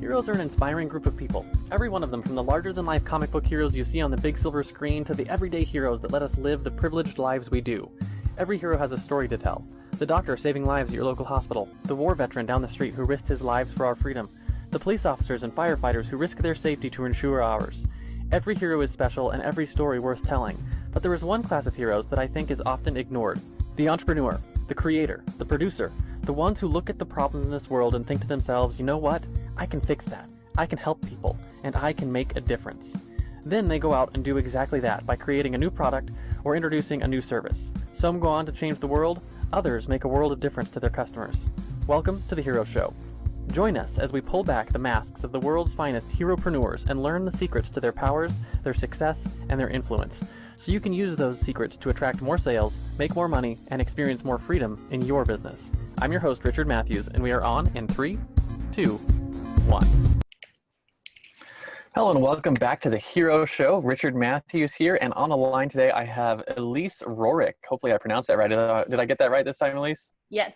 Heroes are an inspiring group of people. Every one of them, from the larger-than-life comic book heroes you see on the big silver screen to the everyday heroes that let us live the privileged lives we do. Every hero has a story to tell. The doctor saving lives at your local hospital, the war veteran down the street who risked his lives for our freedom, the police officers and firefighters who risk their safety to ensure ours. Every hero is special and every story worth telling, but there is one class of heroes that I think is often ignored. The entrepreneur, the creator, the producer, the ones who look at the problems in this world and think to themselves, you know what? I can fix that. I can help people, and I can make a difference. Then they go out and do exactly that by creating a new product or introducing a new service. Some go on to change the world, others make a world of difference to their customers. Welcome to The Hero Show. Join us as we pull back the masks of the world's finest heropreneurs and learn the secrets to their powers, their success, and their influence, so you can use those secrets to attract more sales, make more money, and experience more freedom in your business. I'm your host, Richard Matthews, and we are on in 3, 2, 1. Hello and welcome back to The Hero Show. Richard Matthews here, and on the line today I have Elise Rorick. Hopefully I pronounced that right. Did I get that right this time, Elise? Yes.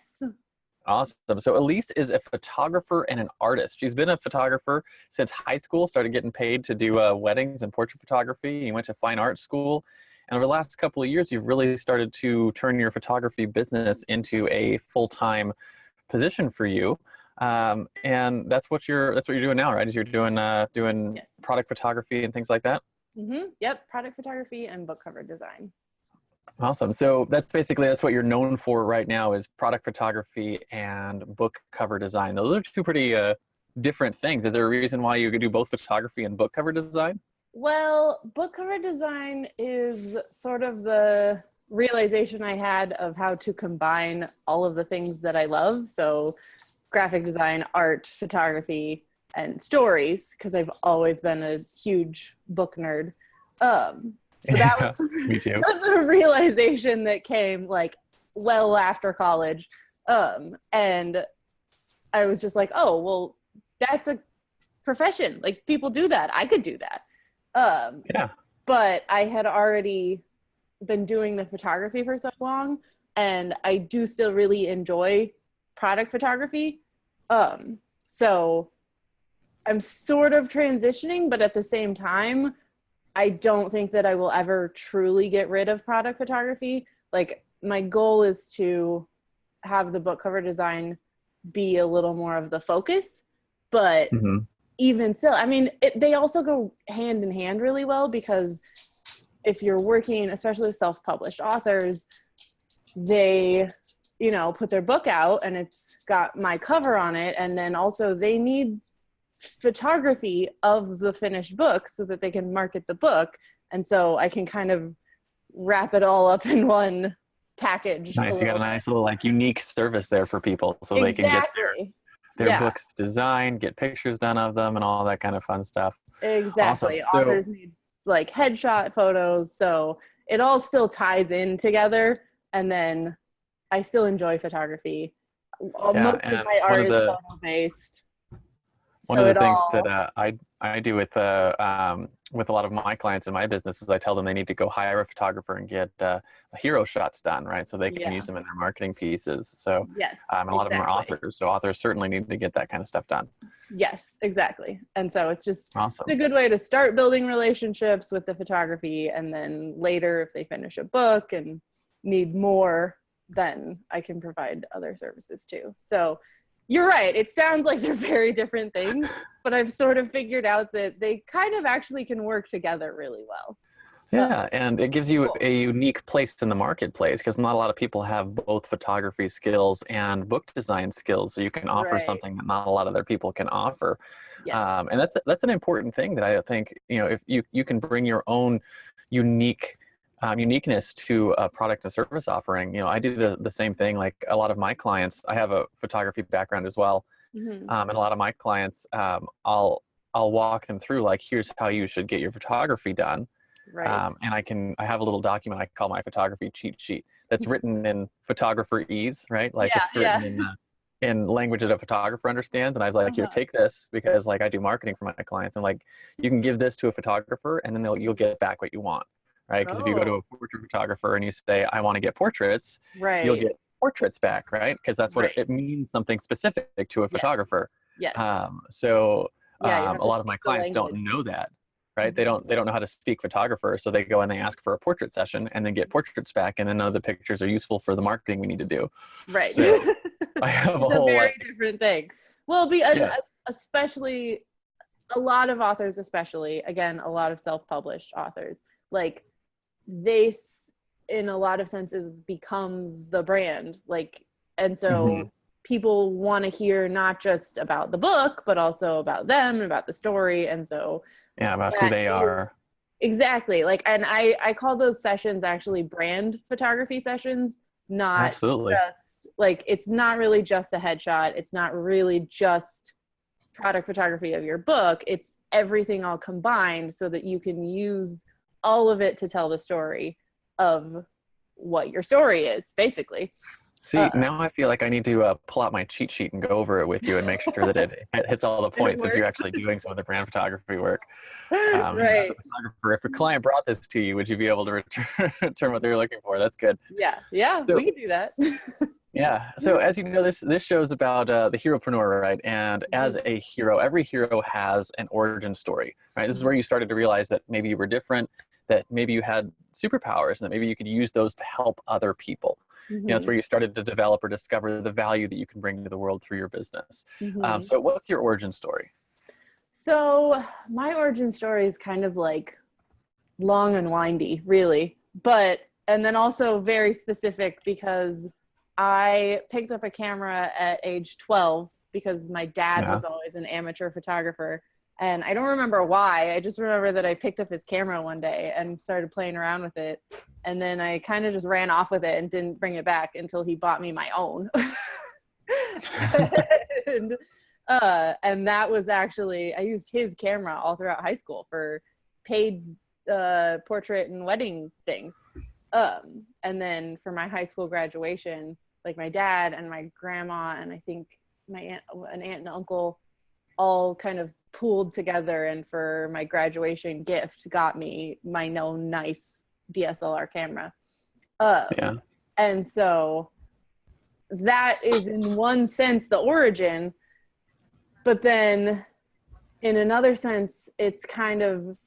Awesome. So Elise is a photographer and an artist. She's been a photographer since high school, started getting paid to do weddings and portrait photography. You went to fine art school. And over the last couple of years, you've really started to turn your photography business into a full-time position for you. And that's what you're doing now, right? Is you're doing Yes. product photography and things like that? Mm-hmm. Yep. Product photography and book cover design. Awesome. So that's what you're known for right now, is product photography and book cover design. Those are two pretty different things. Is there a reason why you could do both photography and book cover design? Well, book cover design is sort of the realization I had of how to combine all of the things that I love. So graphic design, art, photography, and stories, because I've always been a huge book nerd. So that was me too. That was a realization that came like well after college. And I was just like, oh, well, that's a profession. Like, people do that. I could do that. Yeah. But I had already been doing the photography for so long, and I do still really enjoy product photography. So I'm sort of transitioning, but at the same time, I don't think that I will ever truly get rid of product photography. Like, my goal is to have the book cover design be a little more of the focus, but even still, I mean, they also go hand in hand really well, because if you're working, especially with self-published authors, they, you know, put their book out and it's got my cover on it. And then also they need photography of the finished book so that they can market the book. And so I can kind of wrap it all up in one package. Nice. You got a nice little like unique service there for people, so they can get their books designed, get pictures done of them, and all that kind of fun stuff. Exactly. Awesome. Authors need like headshot photos, so it all still ties in together. And then I still enjoy photography. Most of my art is photo based. One of the things that I do with a lot of my clients in my business is I tell them they need to go hire a photographer and get hero shots done, right? So they can use them in their marketing pieces. So and a lot of them are authors, so authors certainly need to get that kind of stuff done. Yes, exactly. And so it's just awesome. It's a good way to start building relationships with the photography, and then later, if they finish a book and need more, then I can provide other services too. So you're right. It sounds like they're very different things, but I've sort of figured out that they kind of actually can work together really well. Yeah, and it gives you a unique place in the marketplace, because not a lot of people have both photography skills and book design skills, so you can offer something that not a lot of other people can offer. Yes. And that's an important thing that I think, you know, if you can bring your own uniqueness to a product and service offering. You know, I do the same thing. Like, a lot of my clients, I have a photography background as well. And a lot of my clients, I'll walk them through, like, here's how you should get your photography done. Right. And I have a little document I call my photography cheat sheet that's written in photographer ease, right? Like, it's written in language that a photographer understands. And I was like, here, take this, because like I do marketing for my clients. And like, you can give this to a photographer and then you'll get back what you want. Right? Because if you go to a portrait photographer and you say, I want to get portraits, you'll get portraits back, right? Because that's what it means, something specific to a photographer. Yes. So Yeah, you have A to lot of my speak the clients don't language. know that, right? Mhm. They don't know how to speak photographer, so they go and they ask for a portrait session and then get portraits back, and then none of the pictures are useful for the marketing we need to do. Right. So I have a It's a whole very like, different thing. Well, yeah, especially a lot of authors, especially, again, a lot of self-published authors, like in a lot of senses become the brand, like, and hmm so people want to hear not just about the book but also about them and about the story, and so yeah, about who that they is are. exactly, like, and I call those sessions actually brand photography sessions, not Absolutely. just like, it's not really just a headshot, it's not really just product photography of your book, it's everything all combined so that you can use all of it to tell the story of what your story is, basically. See, now I feel like I need to pull out my cheat sheet and go over it with you and make sure that it hits all the It points since you're works. actually doing some of the brand photography work. As Right. a photographer, if a client brought this to you, would you be able to return what they're looking for? That's good. Yeah, So we can do that. yeah. So as you know, this show's about the heropreneur, right? And as a hero, every hero has an origin story, right? This is where you started to realize that maybe you were different, that maybe you had superpowers, and that maybe you could use those to help other people. You know, it's Mhm. where you started to develop or discover the value that you can bring to the world through your business. Mhm. So what's your origin story? So my origin story is kind of like long and windy, really, but and then also very specific because I picked up a camera at age 12 because my dad Yeah. was always an amateur photographer. And I don't remember why. I just remember that I picked up his camera one day and started playing around with it. And then I kind of just ran off with it and didn't bring it back until he bought me my own. and, and that was actually, I used his camera all throughout high school for paid portrait and wedding things. And then for my high school graduation, like my dad and my grandma and I think an aunt and uncle all kind of pooled together, and for my graduation gift got me my nice DSLR camera. Yeah. And so that is in one sense the origin, but then in another sense it's kind of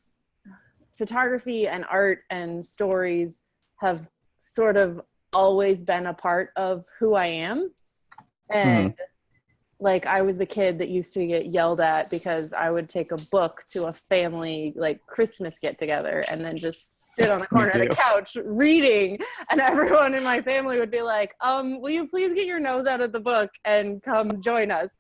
photography and art and stories have sort of always been a part of who I am. And like I was the kid that used to get yelled at because I would take a book to a family like Christmas get together and then just sit on the Me corner of the too. couch reading, and everyone in my family would be like, will you please get your nose out of the book and come join us?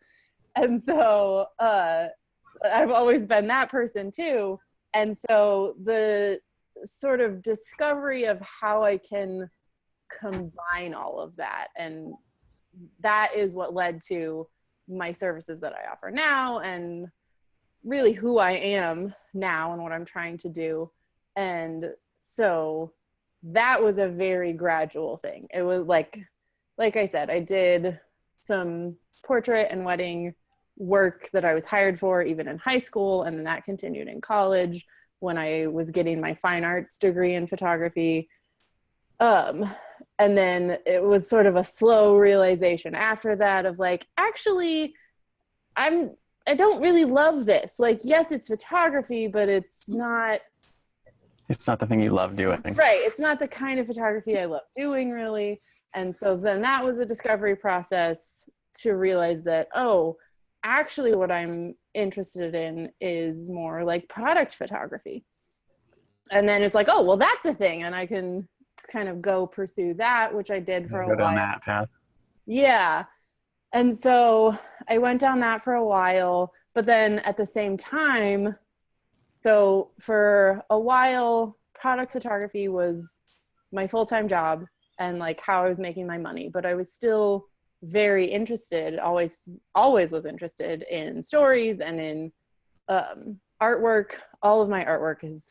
And so I've always been that person too. And so the sort of discovery of how I can combine all of that, and that is what led to my services that I offer now and really who I am now and what I'm trying to do. And so that was a very gradual thing. It was like I said, I did some portrait and wedding work that I was hired for even in high school, and then that continued in college when I was getting my fine arts degree in photography. And then it was sort of a slow realization after that of like, actually, I don't really love this. Like, yes, it's photography, but it's not the thing you love doing. right. It's not the kind of photography I love doing, really. And so then that was a discovery process to realize that, oh, actually what I'm interested in is more like product photography. And then it's like, oh, well, that's a thing. And I can kind of go pursue that, which I did for a Go down while. that path. Yeah. And so I went down that for a while, but then at the same time, so for a while, product photography was my full-time job and like how I was making my money, but I was still very interested, always was interested in stories and in artwork. All of my artwork is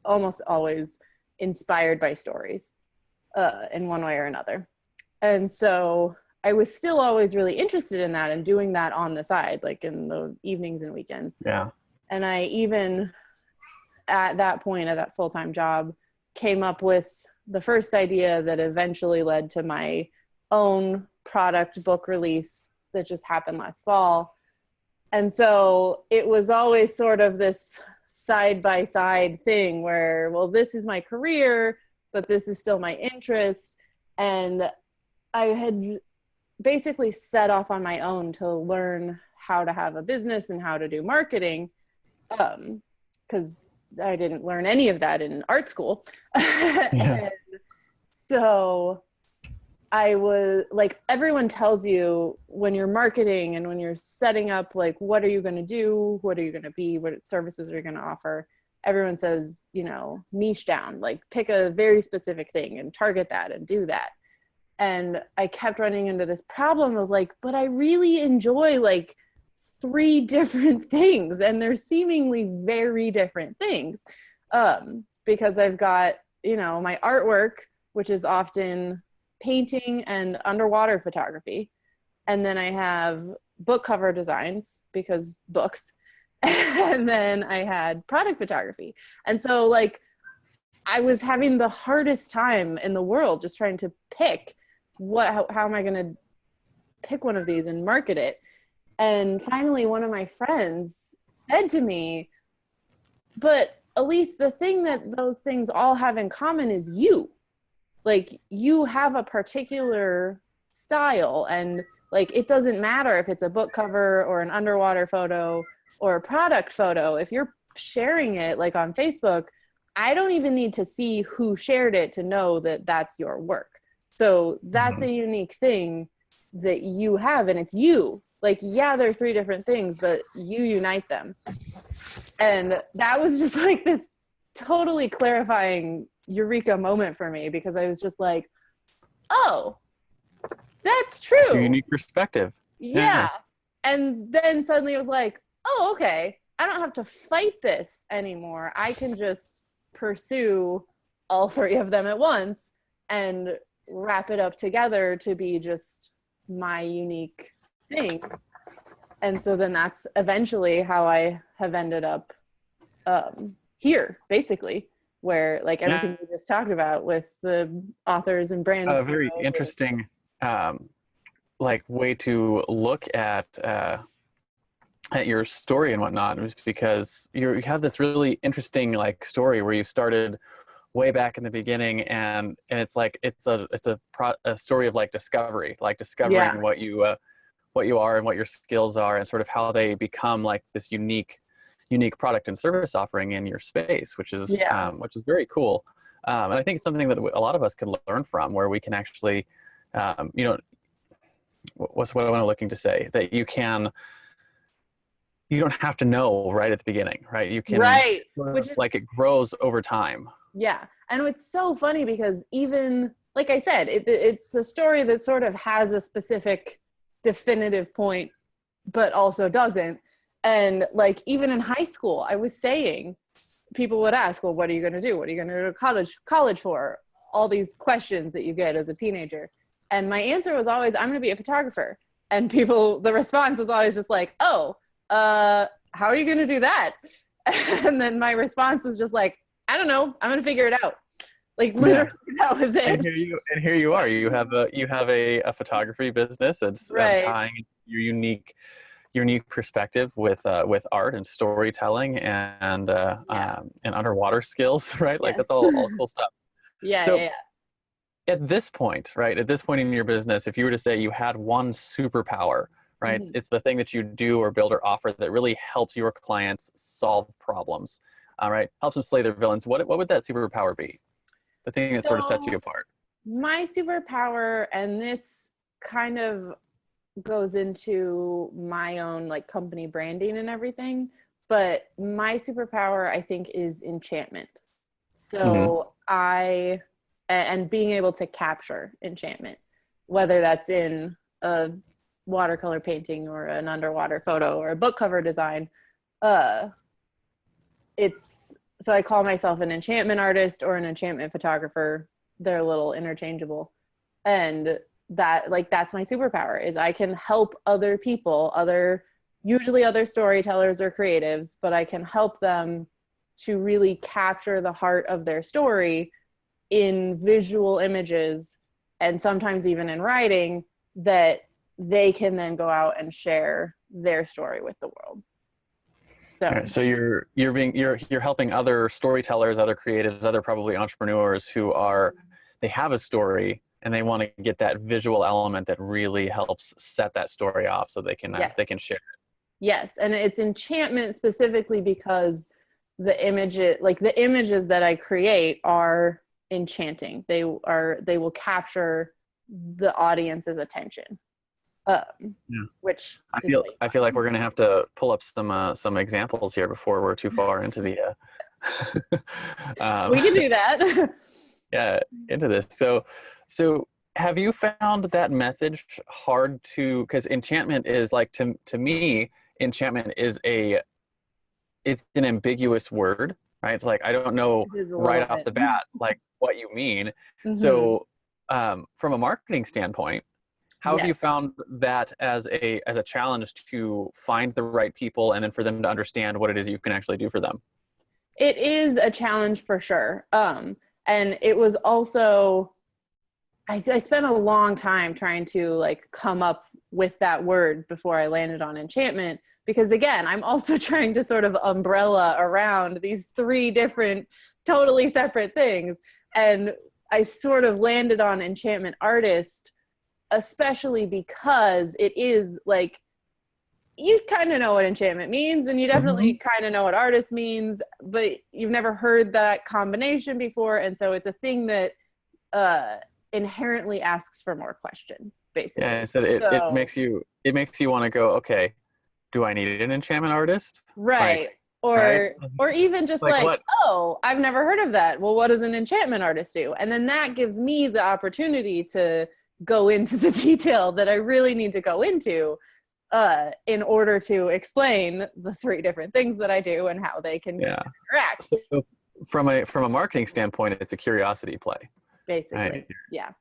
almost always inspired by stories in one way or another. And so I was still always really interested in that and doing that on the side, like in the evenings and weekends. Yeah. And I even at that point, at that full-time job, came up with the first idea that eventually led to my own product book release that just happened last fall. And so it was always sort of this side by side thing where, well, this is my career, but this is still my interest. And I had basically set off on my own to learn how to have a business and how to do marketing, because I didn't learn any of that in art school. Yeah. And so I was like, everyone tells you when you're marketing and when you're setting up, like, what are you going to do? What are you going to be? What services are you going to offer? Everyone says, you know, niche down, like pick a very specific thing and target that and do that. And I kept running into this problem of like, but I really enjoy like 3 different things, and they're seemingly very different things. Because I've got, you know, my artwork, which is often painting and underwater photography. And then I have book cover designs, because books. And then I had product photography. And so like I was having the hardest time in the world just trying to pick how am I going to pick one of these and market it. And finally one of my friends said to me, but Elise, the thing that those things all have in common is you. Like, you have a particular style, and like it doesn't matter if it's a book cover or an underwater photo or a product photo. If you're sharing it like on Facebook, I don't even need to see who shared it to know that that's your work. So that's a unique thing that you have, and it's you. Like, yeah, they're 3 different things, but you unite them. And that was just like this totally clarifying eureka moment for me, because I was just like, oh, that's true. It's a unique perspective. Yeah. And then suddenly it was like, oh, okay, I don't have to fight this anymore. I can just pursue all 3 of them at once and wrap it up together to be just my unique thing. And so then that's eventually how I have ended up here, basically, where like everything we just talked about with the authors and brands. A very interesting like way to look at your story and whatnot, was because you have this really interesting like story where you started way back in the beginning, and it's like it's a story of like discovery, like discovering what you are and what your skills are, and sort of how they become like this unique product and service offering in your space, which is very cool. And I think it's something that a lot of us can learn from, where we can actually, you know, what's what I'm looking to say, that you don't have to know right at the beginning, right? You can, which is, like, it grows over time. Yeah. And it's so funny because even, like I said, it's a story that sort of has a specific definitive point, but also doesn't. And like, even in high school, I was saying, people would ask, well, what are you going to do? What are you going to go to college for? All these questions that you get as a teenager. And my answer was always, I'm going to be a photographer. And the response was always just like, oh, how are you going to do that? And then my response was just like, I don't know. I'm going to figure it out. Like, literally, that was it. And here you are. You have a photography business. It's tying your unique perspective with art and storytelling and underwater skills, right? Like, that's all cool stuff. At this point, right? At this point in your business, if you were to say you had one superpower, right? Mm-hmm. It's the thing that you do or build or offer that really helps your clients solve problems, right? Helps them slay their villains. What would that superpower be? The thing that sort of sets you apart. My superpower, and this kind of goes into my own like company branding and everything, but my superpower, I think, is enchantment. So and being able to capture enchantment, whether that's in a watercolor painting or an underwater photo or a book cover design. So I call myself an enchantment artist or an enchantment photographer. They're a little interchangeable. And that's my superpower, is I can help other people, usually other storytellers or creatives, but I can help them to really capture the heart of their story in visual images, and sometimes even in writing, that they can then go out and share their story with the world. So, right, so you're helping other storytellers, other creatives, other probably entrepreneurs who they have a story and they want to get that visual element that really helps set that story off so they can yes. they can share it. Yes, and it's enchantment specifically because the images that I create are enchanting. They will capture the audience's attention. Which I feel like we're gonna have to pull up some examples here before we're too far into the we can do that. Yeah, into this. So have you found that message hard to, because enchantment is like, to me, enchantment is it's an ambiguous word, right? It's like, I don't know right off the bat like what you mean. Mm-hmm. So from a marketing standpoint, how have you found that as a challenge to find the right people and then for them to understand what it is you can actually do for them? It is a challenge for sure. And it was also, I spent a long time trying to like come up with that word before I landed on enchantment, because again, I'm also trying to sort of umbrella around these three different, totally separate things. And I sort of landed on Enchantment Artist, especially because it is like, you kind of know what enchantment means, and you definitely kind of know what artist means, but you've never heard that combination before. And so it's a thing that inherently asks for more questions, basically. Yeah, so it makes you want to go, okay, do I need an enchantment artist? Right. Or even just like oh, I've never heard of that. Well, what does an enchantment artist do? And then that gives me the opportunity to go into the detail that I really need to go into in order to explain the three different things that I do and how they can interact. So from a marketing standpoint, it's a curiosity play. Basically, right?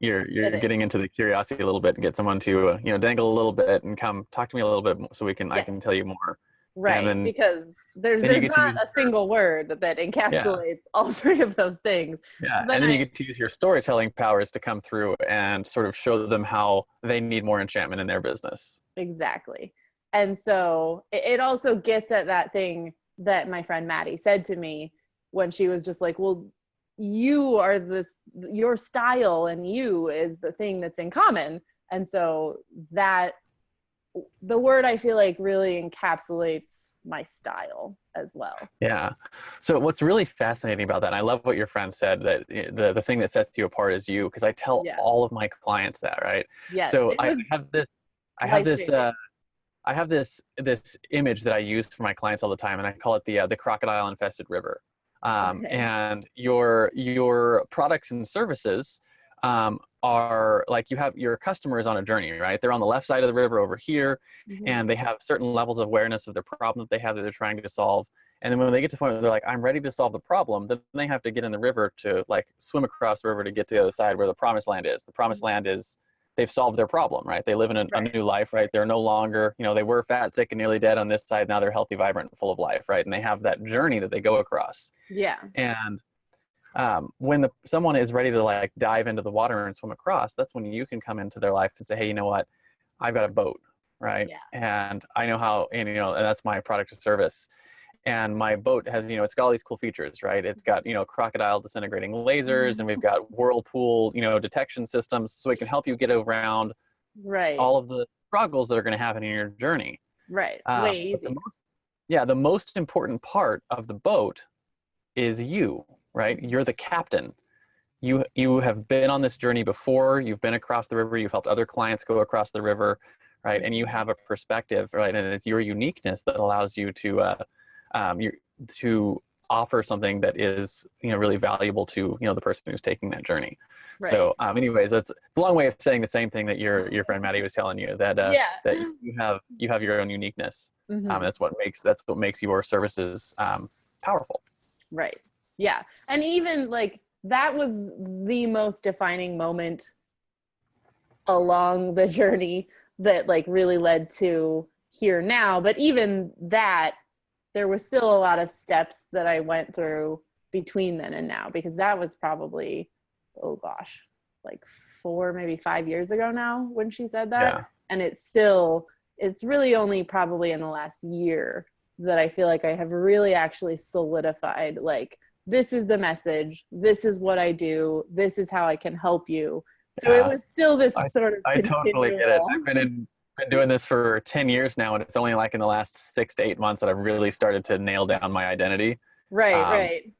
You're getting into the curiosity a little bit and get someone to dangle a little bit and come talk to me a little bit so I can tell you more. Right, then, because there's not a single word that encapsulates all three of those things. Yeah, so and then you get to use your storytelling powers to come through and sort of show them how they need more enchantment in their business. Exactly. And so it also gets at that thing that my friend Maddie said to me when she was just like, well, your style and you is the thing that's in common. And so that the word I feel like really encapsulates my style as well. Yeah. So what's really fascinating about that, and I love what your friend said, that the thing that sets you apart is you, because I tell all of my clients that, right? Yes. So I have this image that I use for my clients all the time, and I call it the crocodile infested river. And your products and services are like, you have your customers on a journey, right? They're on the left side of the river over here, and they have certain levels of awareness of the problem that they have that they're trying to solve. And then when they get to the point where they're like, I'm ready to solve the problem, then they have to get in the river to like swim across the river to get to the other side where the promised land is. The promised land is they've solved their problem, right? They live in a new life, right? They're no longer, they were fat, sick, and nearly dead on this side. Now they're healthy, vibrant, and full of life, right? And they have that journey that they go across. Yeah. And when someone is ready to like dive into the water and swim across, that's when you can come into their life and say, hey, you know what? I've got a boat, right? Yeah. And I know how, and that's my product or service. And my boat has, it's got all these cool features, right? It's got, crocodile disintegrating lasers, and we've got whirlpool, detection systems, so it can help you get around all of the struggles that are going to happen in your journey. Right. Way easy. The most important part of the boat is you, right? You're the captain. You have been on this journey before. You've been across the river. You've helped other clients go across the river, right? And you have a perspective, right? And it's your uniqueness that allows you to offer something that is really valuable to the person who's taking that journey. Right. So anyways, it's a long way of saying the same thing that your friend Maddie was telling you, that that you have your own uniqueness. That's what makes your services powerful. Right. Yeah. And even like that was the most defining moment along the journey that like really led to here now. But even that, there was still a lot of steps that I went through between then and now, because that was probably, like 4, maybe 5 years ago now when she said that. Yeah. And it's still it's really only probably in the last year that I feel like I have really actually solidified, like, this is the message, this is what I do, this is how I can help you. So it was still this sort of I totally get it. I've been doing this for 10 years now, and it's only like in the last 6 to 8 months that I've really started to nail down my identity. Right.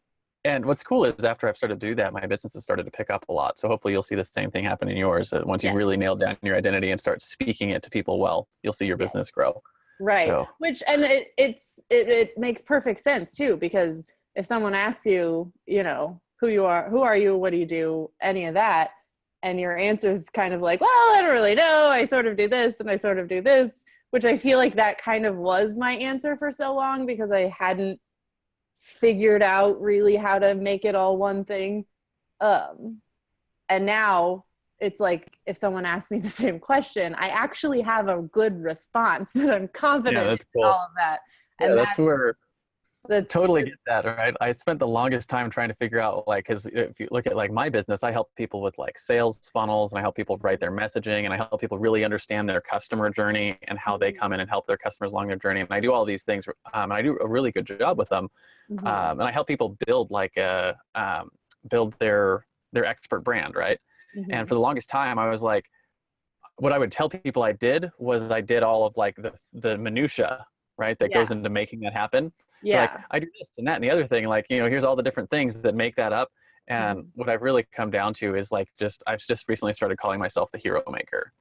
And what's cool is after I've started to do that, my business has started to pick up a lot. So hopefully you'll see the same thing happen in yours. That once you really nail down your identity and start speaking it to people well, you'll see your business grow. Right. So. Which, and it makes perfect sense too, because if someone asks you, you know, who are you, what do you do, any of that, and your answer is kind of like, well, I don't really know, I sort of do this and I sort of do this, which I feel like that kind of was my answer for so long, because I hadn't figured out really how to make it all one thing. And now it's like, if someone asks me the same question, I actually have a good response that I'm confident that's in cool. all of that. And that's where totally get that, right? I spent the longest time trying to figure out, like, because if you look at like my business, I help people with like sales funnels, and I help people write their messaging, and I help people really understand their customer journey and how they come in and help their customers along their journey. And I do all these things, and I do a really good job with them. And I help people build like build their expert brand, right? And for the longest time, I was like, what I would tell people I did was I did all of like the minutia, right? That goes into making that happen. Like, I do this and that and the other thing, like, you know, here's all the different things that make that up. And what I've really come down to is like, I've just recently started calling myself the hero maker.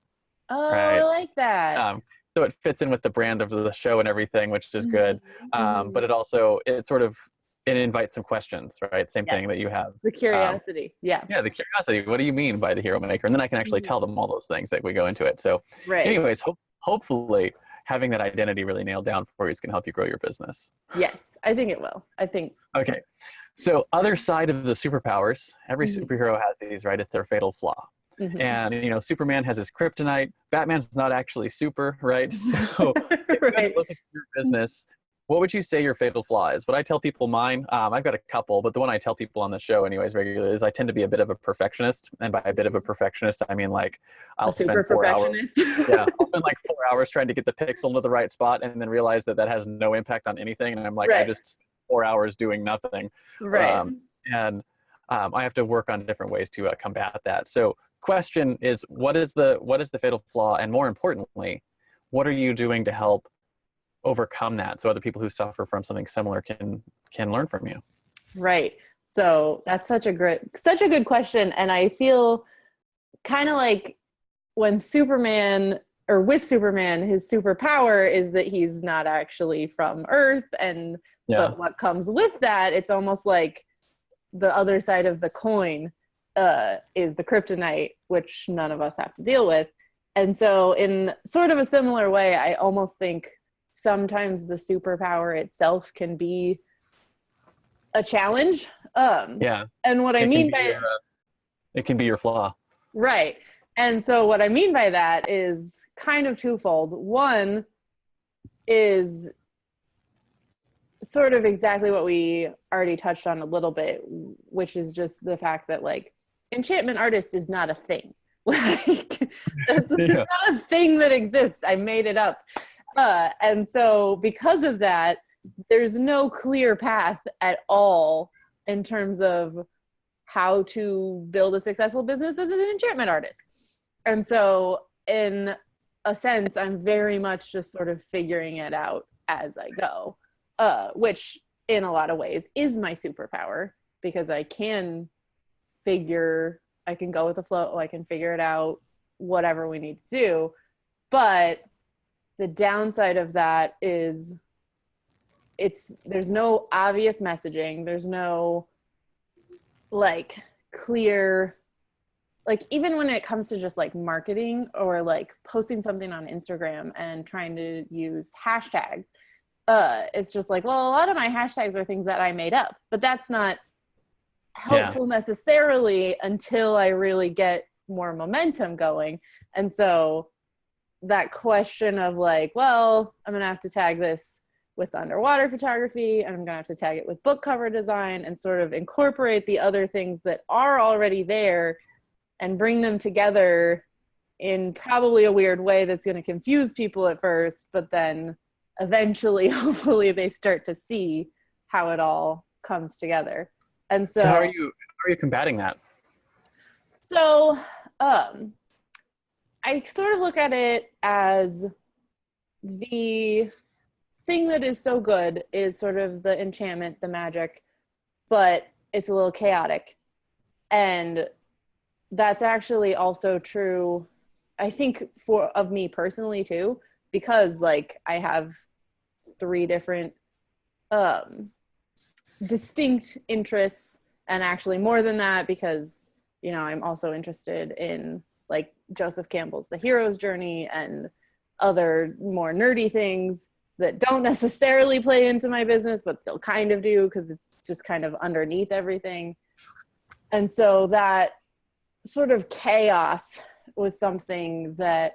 Oh, right? I like that. So it fits in with the brand of the show and everything, which is good. But it invites some questions, right? Same thing that you have. The curiosity. Yeah, the curiosity. What do you mean by the hero maker? And then I can actually tell them all those things that we go into it. So anyways, hopefully having that identity really nailed down for you is going to help you grow your business. Yes, I think it will. Okay. So other side of the superpowers, every superhero has these, right? It's their fatal flaw. And, you know, Superman has his kryptonite. Batman's not actually super, right? So if you look at your business, what would you say your fatal flaw is? What I tell people mine, I've got a couple, but the one I tell people on the show anyways regularly is I tend to be a bit of a perfectionist. And by a bit of a perfectionist, I mean like I'll spend 4 hours. I'll spend like 4 hours trying to get the pixel into the right spot and then realize that has no impact on anything. And I'm like, I just spent 4 hours doing nothing. And I have to work on different ways to combat that. So question is, what is the fatal flaw? And more importantly, what are you doing to help overcome that so other people who suffer from something similar can learn from you? Right. So that's such a good question. And I feel kind of like when with Superman, his superpower is that he's not actually from Earth. But what comes with that, it's almost like the other side of the coin is the kryptonite, which none of us have to deal with. And so in sort of a similar way, I almost think sometimes the superpower itself can be a challenge. And what I mean by it can be your flaw. Right. And so what I mean by that is kind of twofold. One is sort of exactly what we already touched on a little bit, which is just the fact that like Enchantment Artist is not a thing. Like that's not a thing that exists. I made it up. And so because of that, there's no clear path at all in terms of how to build a successful business as an enchantment artist. And so in a sense, I'm very much just sort of figuring it out as I go, which in a lot of ways is my superpower, because I can go with the flow, I can figure it out, whatever we need to do. But the downside of that is there's no obvious messaging. There's no like clear, like even when it comes to just like marketing or like posting something on Instagram and trying to use hashtags, it's just like, well, a lot of my hashtags are things that I made up, but that's not helpful necessarily until I really get more momentum going. And so that question of like, well, I'm going to have to tag this with underwater photography, and I'm going to have to tag it with book cover design, and sort of incorporate the other things that are already there and bring them together in probably a weird way that's going to confuse people at first, but then eventually, hopefully, they start to see how it all comes together. And so how are you combating that? So I sort of look at it as the thing that is so good is sort of the enchantment, the magic, but it's a little chaotic. And that's actually also true, I think, of me personally too, because like I have 3 different distinct interests, and actually more than that, because, you know, I'm also interested in like Joseph Campbell's The Hero's Journey and other more nerdy things that don't necessarily play into my business, but still kind of do, because it's just kind of underneath everything. And so that sort of chaos was something that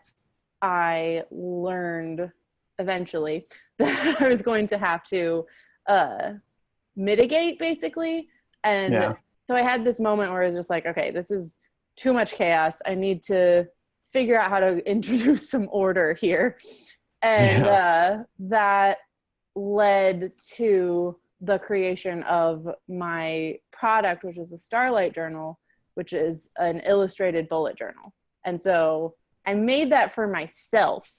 I learned eventually that I was going to have to mitigate, basically. And so I had this moment where I was just like, okay, this is too much chaos. I need to figure out how to introduce some order here. And that led to the creation of my product, which is a Starlight Journal, which is an illustrated bullet journal. And so I made that for myself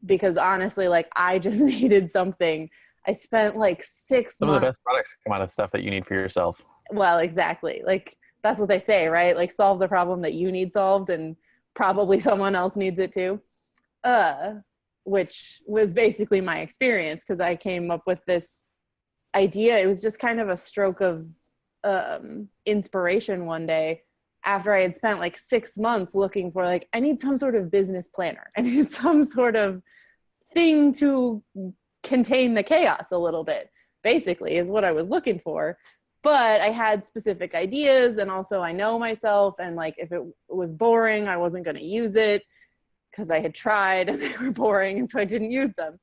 because honestly, like, I just needed something. I spent like 6 months. Some of the best products come out of stuff that you need for yourself. Well, exactly. Like, that's what they say, right? Like, solve the problem that you need solved, and probably someone else needs it too. Which was basically my experience, because I came up with this idea. It was just kind of a stroke of inspiration one day after I had spent like 6 months looking for, like, I need some sort of business planner. I need some sort of thing to contain the chaos a little bit, basically, is what I was looking for. But I had specific ideas, and also I know myself, and like, if it was boring, I wasn't going to use it because I had tried and they were boring, and so I didn't use them.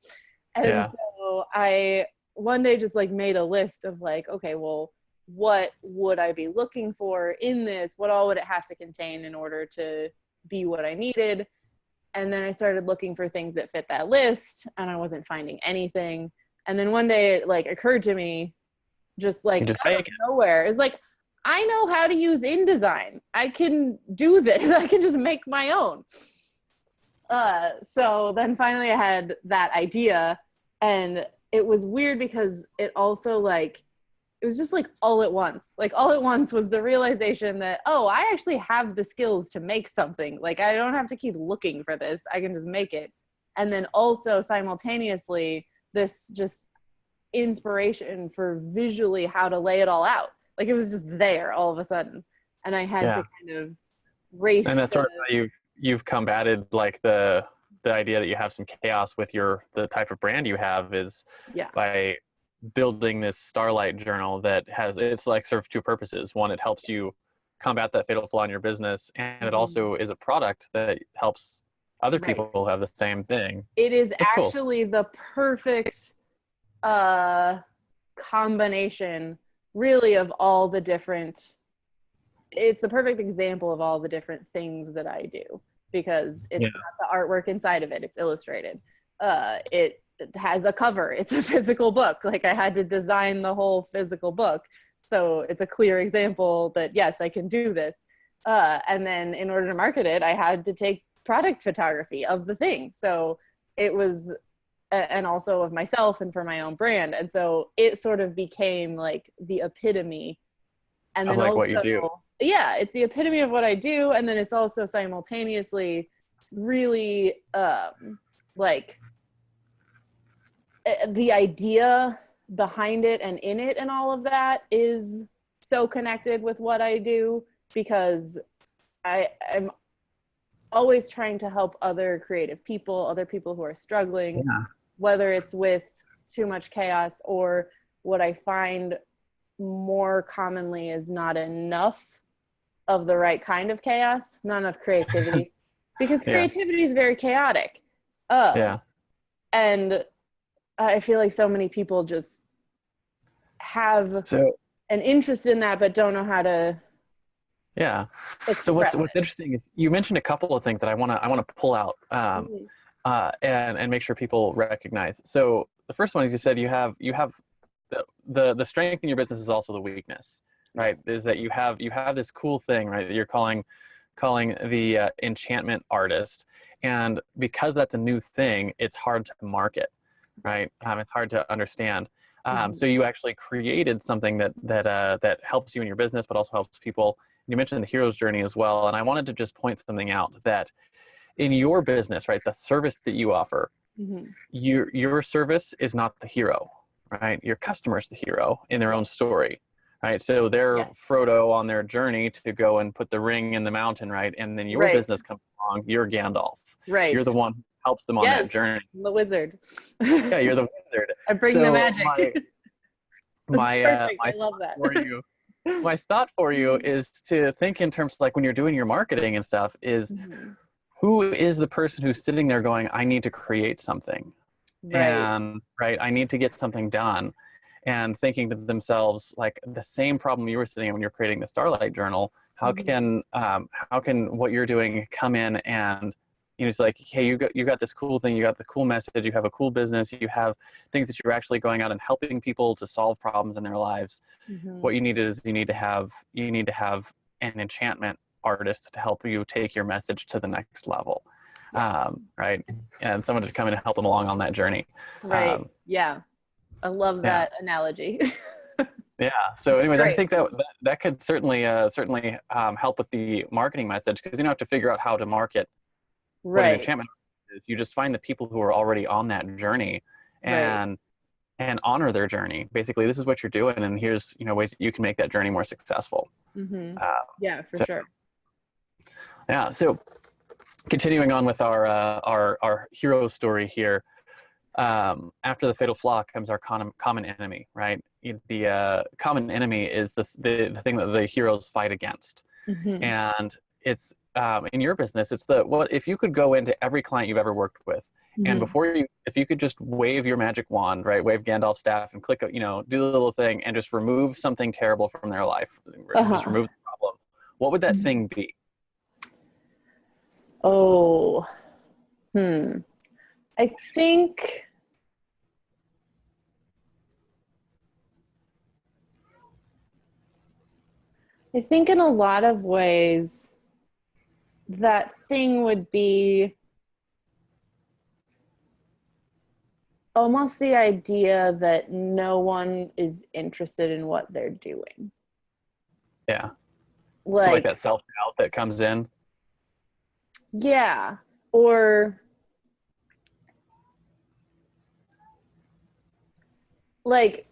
And so I one day just like made a list of like, okay, well, what would I be looking for in this? What all would it have to contain in order to be what I needed? And then I started looking for things that fit that list, and I wasn't finding anything. And then one day it like occurred to me, just like out of nowhere, it's like, I know how to use InDesign. I can do this. I can just make my own. So then finally I had that idea, and it was weird because it also like, it was just like all at once. Like, all at once was the realization that, oh, I actually have the skills to make something. Like, I don't have to keep looking for this. I can just make it. And then also simultaneously, this just inspiration for visually how to lay it all out. Like, it was just there all of a sudden. And I had to kind of race. And that's sort of how you've combated like the idea that you have some chaos with the type of brand you have is by building this Starlight Journal that it's like serves 2 purposes. One, it helps you combat that fatal flaw in your business, and it also is a product that helps other people have the same thing. It is actually the perfect combination, really, of all the different, it's the perfect example of all the different things that I do, because it's not the artwork inside of it, it's illustrated. It has a cover, it's a physical book. Like, I had to design the whole physical book, so it's a clear example that yes, I can do this. And then in order to market it, I had to take product photography of the thing, so it was and also of myself and for my own brand. And so it sort of became like the epitome. And then like also, what you do. Yeah, it's the epitome of what I do. And then it's also simultaneously really like the idea behind it and in it and all of that is so connected with what I do, because I'm always trying to help other creative people, other people who are struggling, whether it's with too much chaos, or what I find more commonly is not enough of the right kind of chaos, not enough creativity, because creativity is very chaotic. And I feel like so many people just have an interest in that, but don't know how to Yeah. So express what's it. interesting is you mentioned a couple of things that I want to pull out Mhm. and make sure people recognize. So the first one is you said you have the strength in your business is also the weakness, right? Yes. Is that you have this cool thing, right? That you're calling the Enchantment Artist, and because that's a new thing, it's hard to market, Yes. right? It's hard to understand. Mhm. So you actually created something that helps you in your business, but also helps people. You mentioned the hero's journey as well, and I wanted to just point something out that in your business, right, the service that you offer, Mhm. your service is not the hero, right? Your customer's the hero in their Yes. own story, right? So they're Yes. Frodo on their journey to go and put the ring in the mountain, right? And then your Right. business comes along, you're Gandalf. Right. You're the one who helps them on that Yes. journey. I'm the wizard. Yeah, you're the wizard. I bring the So magic. That's perfect. my I love thought that. for you my thought for you is to think in terms of, like, when you're doing your marketing and stuff, is Mhm. who is the person who's sitting there going, I need to create something, Right. and right, I need to get something done, and thinking to themselves, like, the same problem you were sitting in when you're creating the Starlight Journal. Mhm. How can what you're doing come in and, it's like, hey, you got this cool thing, you got the cool message, you have a cool business, you have things that you're actually going out and helping people to solve problems in their lives. Mhm. What you need is you need to have an enchantment artist to help you take your message to the next level, Yes. right? And someone to come in and help them along on that journey. Right. Um, Yeah. I love yeah, that analogy. yeah. So, anyways, I Great. think that could certainly help with the marketing message, because you don't have to figure out how to market what an Right. enchantment is. You just find the people who are already on that journey, Right. and honor their journey. Basically, this is what you're doing, and here's ways that you can make that journey more successful. Mhm. Uh, Yeah, for so sure. yeah. So continuing on with our hero story here. After the fatal flaw comes our common enemy, right? The common enemy is the thing that the heroes fight against, Mhm. and it's in your business. It's what if you could go into every client you've ever worked with, and Mhm. if you could just wave your magic wand, right? Wave Gandalf's staff and click, do the little thing and just remove something terrible from their life, just Uh-huh. remove the problem. What would that Mhm. thing be? Oh. Hmm. I think I think in a lot of ways that thing would be almost the idea that no one is interested in what they're doing. Yeah. So like Like, that self-doubt that comes in. yeah, or like,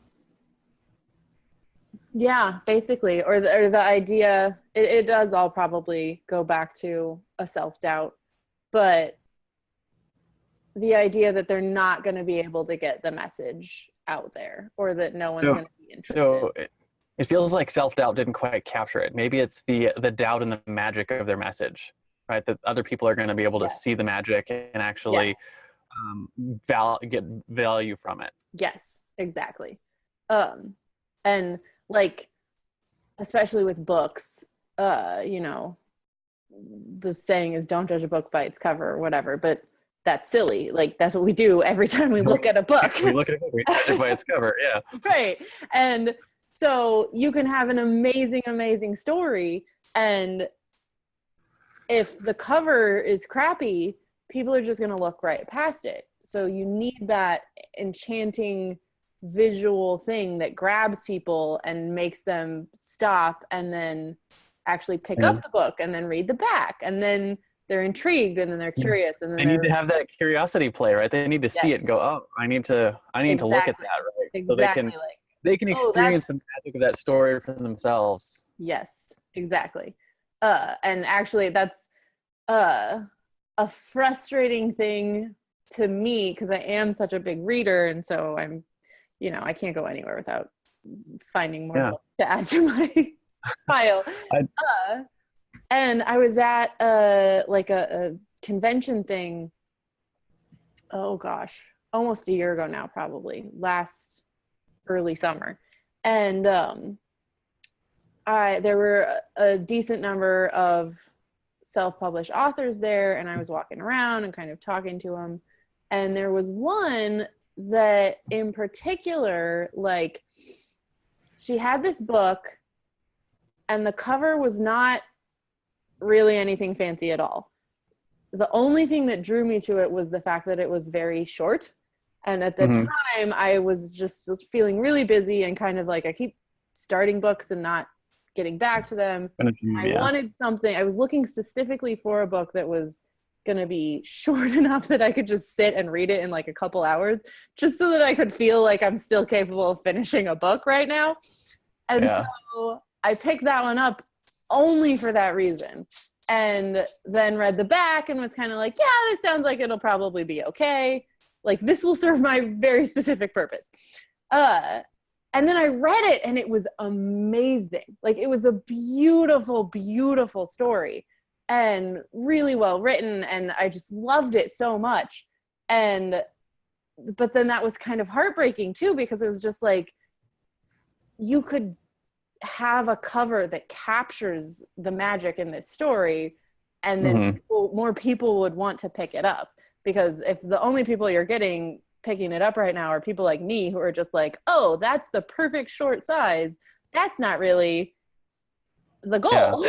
yeah, basically, or the idea, it does all probably go back to a self-doubt, but the idea that they're not going to be able to get the message out there, or that no one's So, going to be interested. so it feels like self-doubt didn't quite capture it. Maybe it's the doubt in the magic of their message, right? That other people are going to be able to see Yes. the magic and Yes. actually get value from it. Yes, exactly. Um, and like, especially with books, you know, the saying is don't judge a book by its cover or whatever, but that's silly. Like, that's what we do every time we look at a book. We look at it, we judge it by its cover. Yeah. Right. And so you can have an amazing, amazing story. And if the cover is crappy, people are just going to look right past it. So you need that enchanting visual thing that grabs people and makes them stop and then actually pick Yeah. up the book and then read the back. And then they're intrigued and then they're Yeah. curious and then They need to they're, have that curiosity play, right? They need to yes, see it and go, oh, I need to look at exactly. that, right? So Exactly. Like, they can oh, that's, experience the magic of that story for themselves. yes, exactly. And actually that's uh, a frustrating thing to me because I am such a big reader. And so I'm, you know, I can't go anywhere without finding more Yeah. books to add to my pile. I, And I was at like a convention thing, oh gosh, almost a year ago now, probably last early summer. And there were a decent number of self-published authors there, and I was walking around and kind of talking to them. And there was one that in particular, like, she had this book and the cover was not really anything fancy at all. The only thing that drew me to it was the fact that it was very short. And at the time, I was just feeling really busy and kind of like, I keep starting books and not getting back to them. I wanted something. I was looking specifically for a book that was going to be short enough that I could just sit and read it in like a couple hours, just so that I could feel like I'm still capable of finishing a book right now. And so I picked that one up only for that reason. And then read the back and was kind of like, yeah, this sounds like it'll probably be okay. Like, this will serve my very specific purpose. And then I read it and it was amazing. Like, it was a beautiful, beautiful story and really well written. And I just loved it so much. But then that was kind of heartbreaking too, because it was just like, you could have a cover that captures the magic in this story, and then more people would want to pick it up. Because if the only people you're getting picking it up right now are people like me who are just like, oh, that's the perfect short size, that's not really the goal.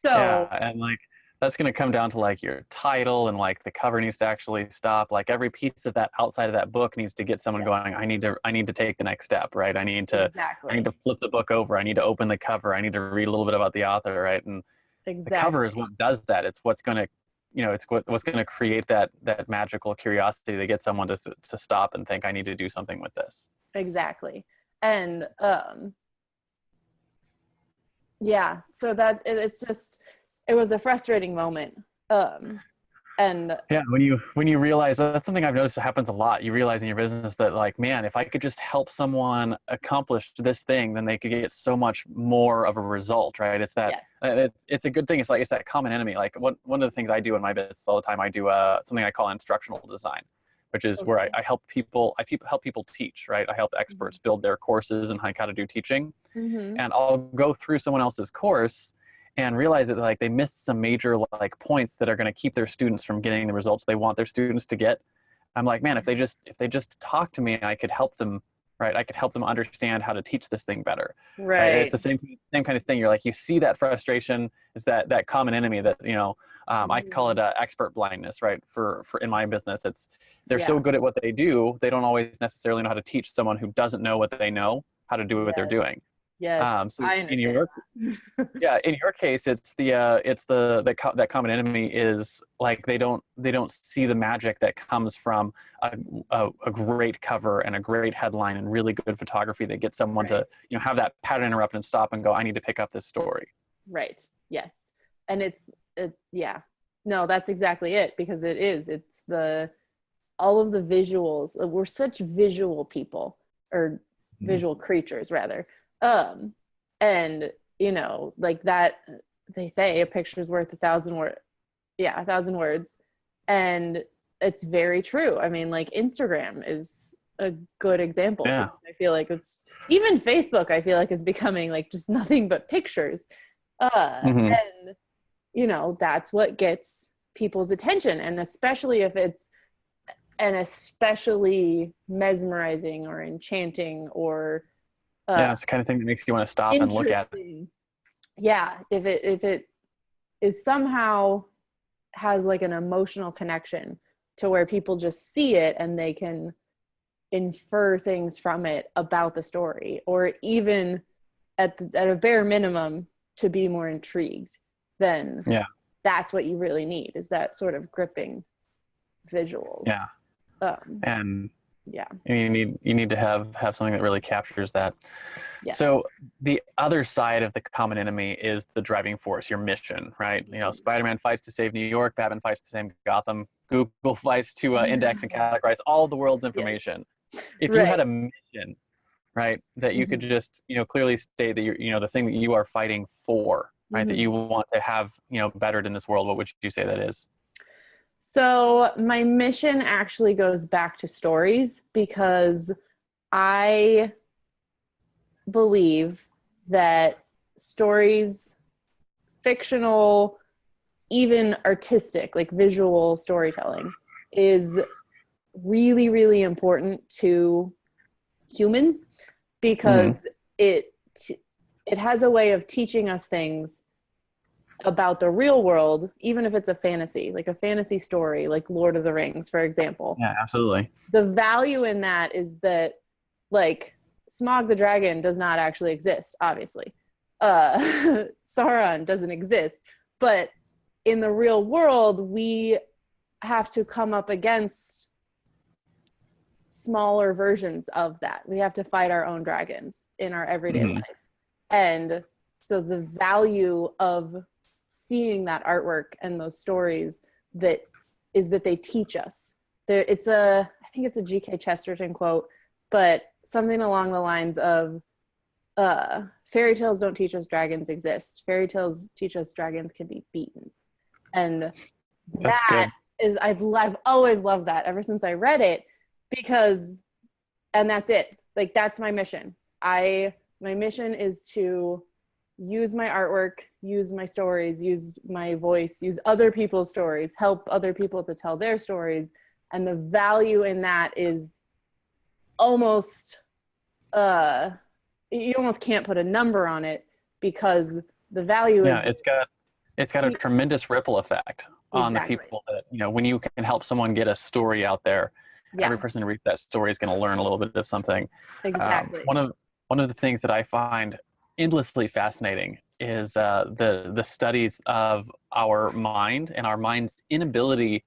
And like, that's going to come down to like your title, and like the cover needs to actually stop. Like, every piece of that outside of that book needs to get someone going, I need to take the next step, right? I need to flip the book over. I need to open the cover. I need to read a little bit about the author, right? And the cover is what does that. It's what's going to, it's what's going to create that magical curiosity that gets someone to stop and think, I need to do something with this. Exactly. And so that it's just, it was a frustrating moment. And when you realize, that's something I've noticed happens a lot. You realize in your business that, like, man, if I could just help someone accomplish this thing, then they could get so much more of a result, right? It's that it's a good thing. It's like, it's that common enemy. Like, one of the things I do in my business all the time, I do something I call instructional design, which is where I help people teach, right? I help experts build their courses and like how to do teaching. And I'll go through someone else's course and realize that like they missed some major like points that are going to keep their students from getting the results they want their students to get. I'm like, man, if they just talk to me, I could help them, right? I could help them understand how to teach this thing better. Right? It's the same kind of thing. You're like, you see that frustration is that common enemy that, I call it expert blindness, right? For in my business, they're so good at what they do, they don't always necessarily know how to teach someone who doesn't know what they know how to do what they're doing. Yes, so in your case, it's that common enemy is like they don't see the magic that comes from a great cover and a great headline and really good photography that gets someone to have that pattern interrupt and stop and go, I need to pick up this story. Right. Yes. And no, that's exactly it, because it's all of the visuals. We're such visual people, or visual creatures rather. And like that, they say a picture's worth 1,000 words. Yeah, 1,000 words. And it's very true. I mean, like, Instagram is a good example. Yeah. I feel like even Facebook, I feel like, is becoming like just nothing but pictures. And that's what gets people's attention. And especially if it's an especially mesmerizing or enchanting or it's the kind of thing that makes you want to stop and look at it. Yeah, if it is somehow has like an emotional connection to where people just see it and they can infer things from it about the story, or even at a bare minimum to be more intrigued, then that's what you really need, is that sort of gripping visuals. And you need to have something that really captures that. So the other side of the common enemy is the driving force, your mission, right? Spider-Man fights to save New York, Batman fights to save Gotham, Google fights to index and categorize all the world's information. If you had a mission, right, that you could just clearly state that you're the thing that you are fighting for, right, that you want to have bettered in this world, what would you say that is? So my mission actually goes back to stories, because I believe that stories, fictional, even artistic, like visual storytelling, is really, really important to humans because it has a way of teaching us things about the real world, even if it's a fantasy, like a fantasy story, like Lord of the Rings, for example. Yeah, absolutely. The value in that is that, like, Smaug the dragon does not actually exist, obviously. Sauron doesn't exist. But in the real world, we have to come up against smaller versions of that. We have to fight our own dragons in our everyday life. And so the value of seeing that artwork and those stories that they teach us. I think it's a G.K. Chesterton quote, but something along the lines of, fairy tales don't teach us dragons exist. Fairy tales teach us dragons can be beaten. And I've always loved that ever since I read it, and that's it. Like, that's my mission. My mission is to use my artwork, use my stories, use my voice, use other people's stories, help other people to tell their stories. And the value in that is almost, you almost can't put a number on it, because the value is... It's got a tremendous ripple effect on the people that, when you can help someone get a story out there, every person who reads that story is going to learn a little bit of something. Exactly. One of the things that I find endlessly fascinating is the studies of our mind and our mind's inability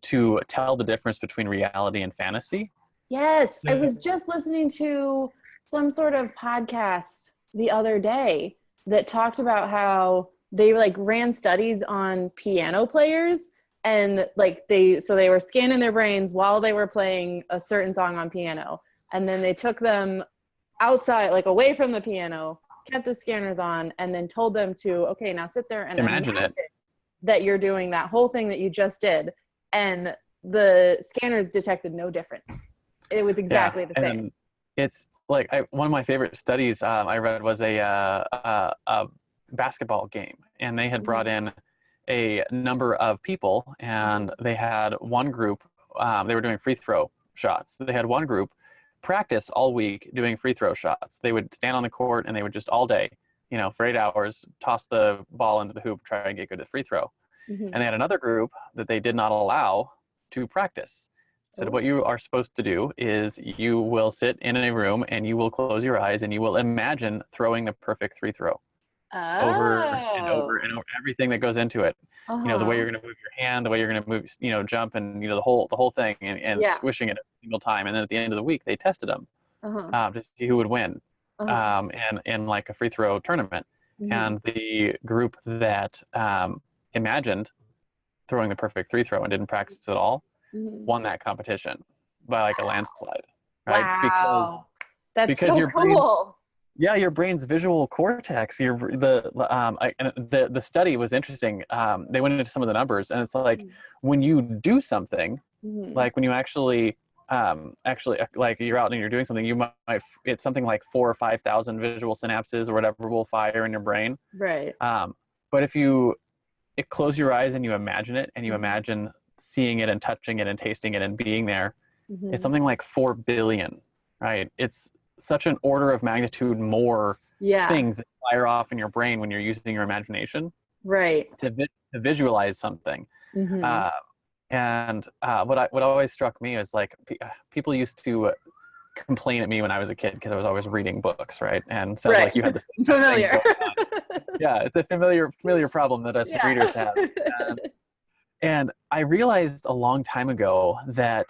to tell the difference between reality and fantasy. Yes, I was just listening to some sort of podcast the other day that talked about how they ran studies on piano players, and they were scanning their brains while they were playing a certain song on piano, and then they took them outside, away from the piano, kept the scanners on, and then told them to, okay, now sit there and imagine it, that you're doing that whole thing that you just did. And the scanners detected no difference. It was exactly the same. And it's one of my favorite studies I read was a basketball game, and they had brought in a number of people, and they had one group, they were doing free throw shots. They had one group practice all week doing free throw shots. They would stand on the court and they would just all day, for 8 hours, toss the ball into the hoop, try and get good at free throw. And they had another group that they did not allow to practice. So what you are supposed to do is you will sit in a room and you will close your eyes and you will imagine throwing the perfect free throw. Over and over and over, everything that goes into it. The way you're going to move your hand, the way you're going to move, jump, and the whole thing, and swishing it every single time. And then at the end of the week, they tested them to see who would win, and in a free throw tournament. And the group that imagined throwing the perfect free throw and didn't practice at all won that competition by a landslide, right? Wow, that's so your cool. Your brain's visual cortex. The study was interesting. They went into some of the numbers, and it's when you do something, when you actually you're out and you're doing something, you might it's something like 4,000 or 5,000 visual synapses or whatever will fire in your brain. Right. But if you close your eyes and you imagine it, and you imagine seeing it and touching it and tasting it and being there, it's something like 4 billion. Right. It's such an order of magnitude more things that fire off in your brain when you're using your imagination, right, to visualize something. And what always struck me is people used to complain at me when I was a kid because I was always reading books, right? And so you had this familiar. It's a familiar problem that us readers have. And I realized a long time ago that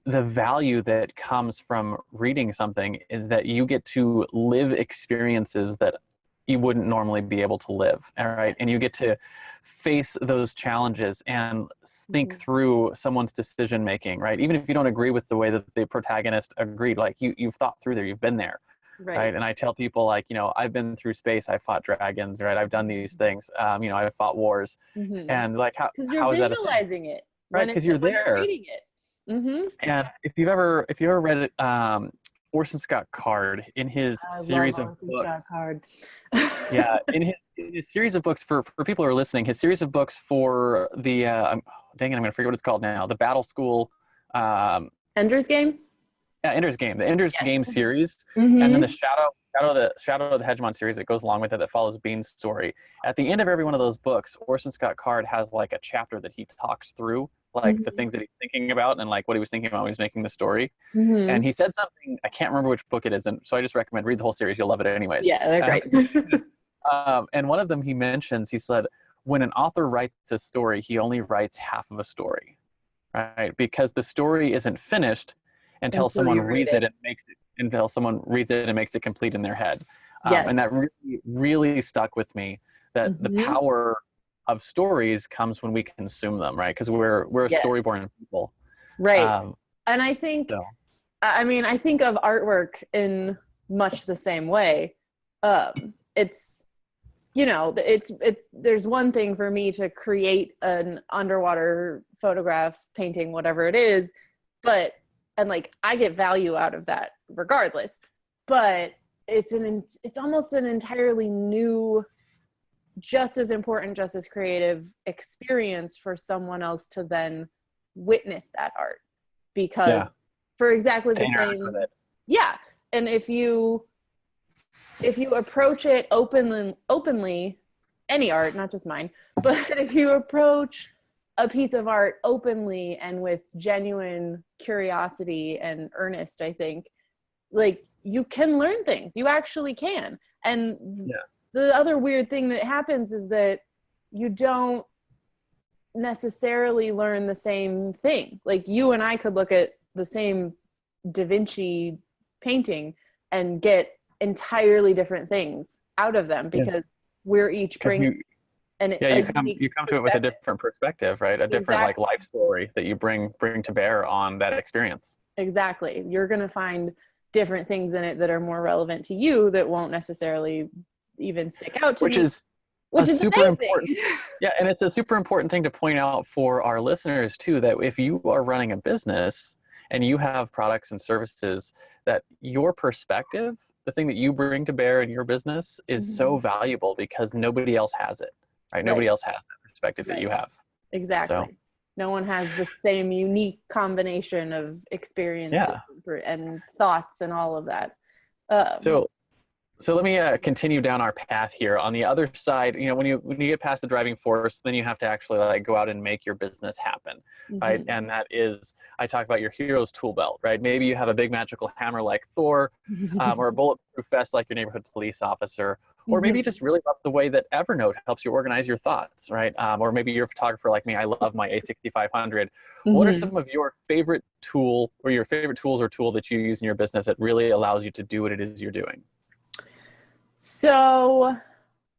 the value that comes from reading something is that you get to live experiences that you wouldn't normally be able to live, all right? And you get to face those challenges and think through someone's decision making, right? Even if you don't agree with the way that the protagonist agreed, you've thought through there, you've been there, right? And I tell people I've been through space, I've fought dragons, right? I've done these things, I've fought wars, and how is that? Because you're visualizing it, right? Because you're there. Reading it. And if you've ever read Orson Scott Card in his I series love of Orson books. Scott Card. Yeah, in his series of books for people who are listening, his series of books for the dang it, I'm gonna forget what it's called now. The Battle School, Ender's Game. yeah, Ender's Game, the Ender's Yes. Game series, Mm-hmm. and then the Shadow of the Hegemon series that goes along with it that follows Bean's story. At the end of every one of those books, Orson Scott Card has like a chapter that he talks through, like the things that he's thinking about and like what he was thinking about when he was making the story. Mm-hmm. And he said something, I can't remember which book it is, and so I just recommend read the whole series. You'll love it anyways. Yeah, they're great. And one of them he mentions, he said, when an author writes a story, he only writes half of a story, right? Because the story isn't finished until someone reads it and makes it complete in their head. Yes. And that really, really stuck with me, that the power of stories comes when we consume them, right? Because we're a storyborn people. Right. And I think, so. I mean, I think of artwork in much the same way. It's, you know, there's one thing for me to create an underwater photograph, painting, whatever it is, and like I get value out of that regardless, but it's almost an entirely new, just as important, just as creative experience for someone else to then witness that art, because for exactly the same, and if you approach it openly, any art, not just mine, but if you approach a piece of art openly and with genuine curiosity and earnest, I think, like, you can learn things. You actually can. And the other weird thing that happens is that you don't necessarily learn the same thing. Like, you and I could look at the same Da Vinci painting and get entirely different things out of them, because we're each bringing you come to it with a different perspective, right? A different like life story that you bring to bear on that experience. Exactly. You're going to find different things in it that are more relevant to you that won't necessarily even stick out to which me. is super important. Yeah, and it's a super important thing to point out for our listeners too, that if you are running a business and you have products and services, that your perspective, the thing that you bring to bear in your business, is so valuable because nobody else has it. Right? Nobody else has that perspective that you have. Exactly. So. No one has the same unique combination of experiences and thoughts and all of that. So let me continue down our path here. On the other side, you know, when you get past the driving force, then you have to actually like go out and make your business happen, right? And that is, I talk about your hero's tool belt, right? Maybe you have a big magical hammer like Thor, or a bulletproof vest like your neighborhood police officer, or maybe you just really love the way that Evernote helps you organize your thoughts, right? Or maybe you're a photographer like me. I love my A6500. What are some of your favorite tools or tool that you use in your business that really allows you to do what it is you're doing? So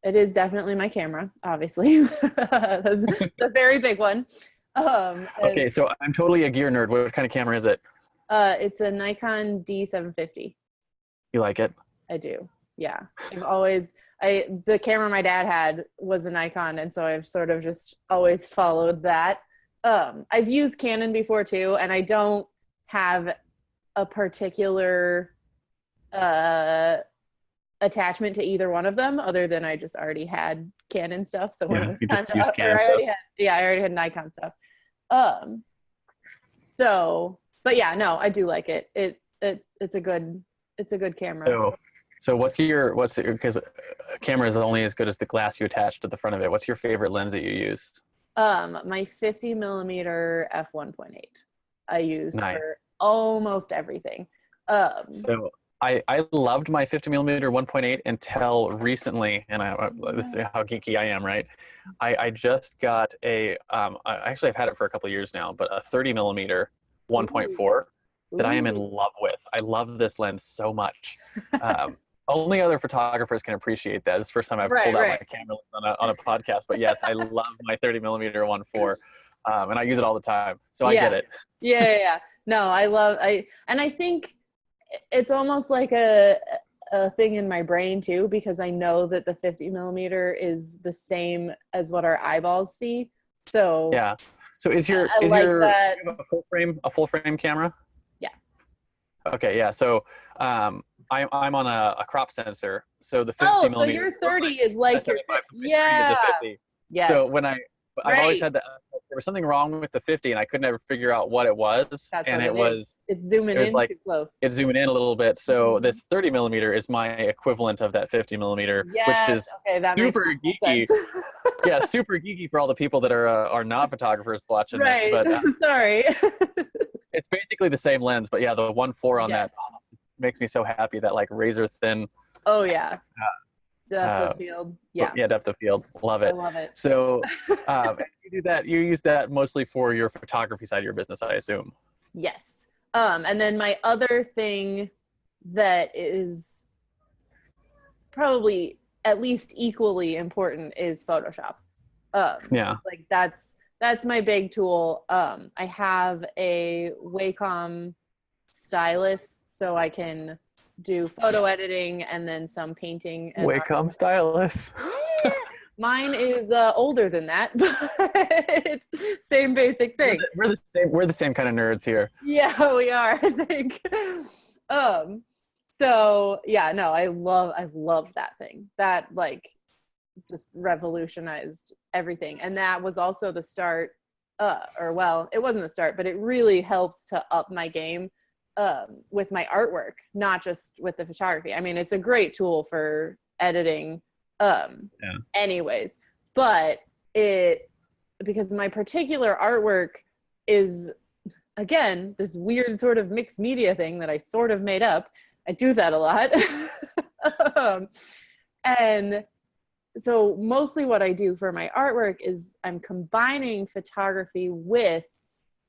it is definitely my camera, obviously. That's a very big one. Okay, so I'm totally a gear nerd. What kind of camera is it? It's a Nikon D750. You like it? I do. Yeah. The camera my dad had was a Nikon, and so I've sort of just always followed that. I've used Canon before too, and I don't have a particular attachment to either one of them, other than I just already had Canon stuff. So when you just used Canon stuff. I already had Nikon stuff. But yeah, no, I do like it. It's a good camera. So because a camera is only as good as the glass you attach to the front of it. What's your favorite lens that you use? My 50 millimeter f1.8 I use for almost everything. So I loved my 50 millimeter 1.8 until recently, and this is how geeky I am, right? I just got actually I've had it for a couple of years now, but a 30 millimeter 1.4 that I am in love with. I love this lens so much. Only other photographers can appreciate that. It's the first time I've pulled out my camera on a podcast, but yes, I love my 30 millimeter 1.4, and I use it all the time. So I get it. Yeah. No, I think it's almost like a thing in my brain too, because I know that the 50 millimeter is the same as what our eyeballs see. So yeah. So is your a full frame camera? Yeah. Okay, yeah. So I'm on a crop sensor. So the 50 Oh, so millimeter your 30 is a like your 75, so my 3 is yeah. a 50. Yes. So I've always Right. had that there was something wrong with the 50 and I could never figure out what it was. That's And what it it is. was It's zooming it was in like too close. it's zooming in a little bit. So Mhm. this 30 millimeter is my equivalent of that 50 millimeter, which Yes. is Okay, that makes super more geeky. sense. Yeah, super geeky for all the people that are not photographers watching this. Right. But Sorry. it's basically the same lens. But yeah, the 1.4 on Yes. that makes me so happy. That like razor thin. Oh yeah. Depth Uh, of field. Yeah. yeah, depth of field. Love I it. love it. So you do that. You use that mostly for your photography side of your business, I assume. Yes. And then my other thing that is probably at least equally important is Photoshop. Yeah. Like that's my big tool. I have a Wacom stylus, so I can do photo editing and then some painting. And Wacom stylus. yeah. Mine is older than that, but same basic thing. We're the same. We're the same kind of nerds here. Yeah, we are, I think. So yeah, no, I love that thing. That like just revolutionized everything. And that was also the start, or well, it wasn't the start, but it really helped to up my game with my artwork, not just with the photography. I mean, it's a great tool for editing anyways, but because my particular artwork is, again, this weird sort of mixed media thing that I sort of made up. I do that a lot. And so mostly what I do for my artwork is I'm combining photography with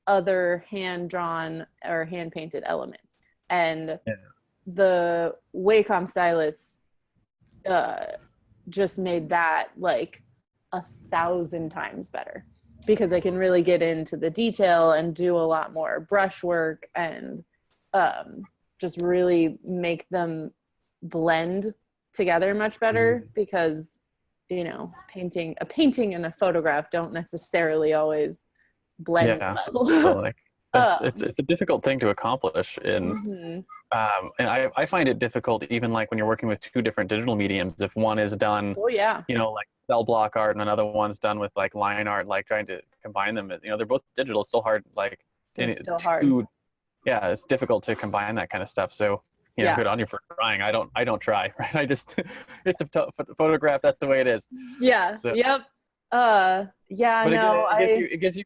other hand-drawn or hand-painted elements. And the Wacom stylus just made that like 1,000 times better, because I can really get into the detail and do a lot more brushwork and just really make them blend together much better, because you know, a painting and a photograph don't necessarily always blend well. So like it's a difficult thing to accomplish in and I find it difficult even like when you're working with two different digital mediums. If one is done, you know, like cell block art, and another one's done with like line art, like trying to combine them. You know, they're both digital. It's still hard. Like it's still hard. Yeah, it's difficult to combine that kind of stuff. So you know, good on you for trying. I don't try. Right? I just it's a photograph. That's the way it is. Yeah. So, yep. Yeah. But no. It gives you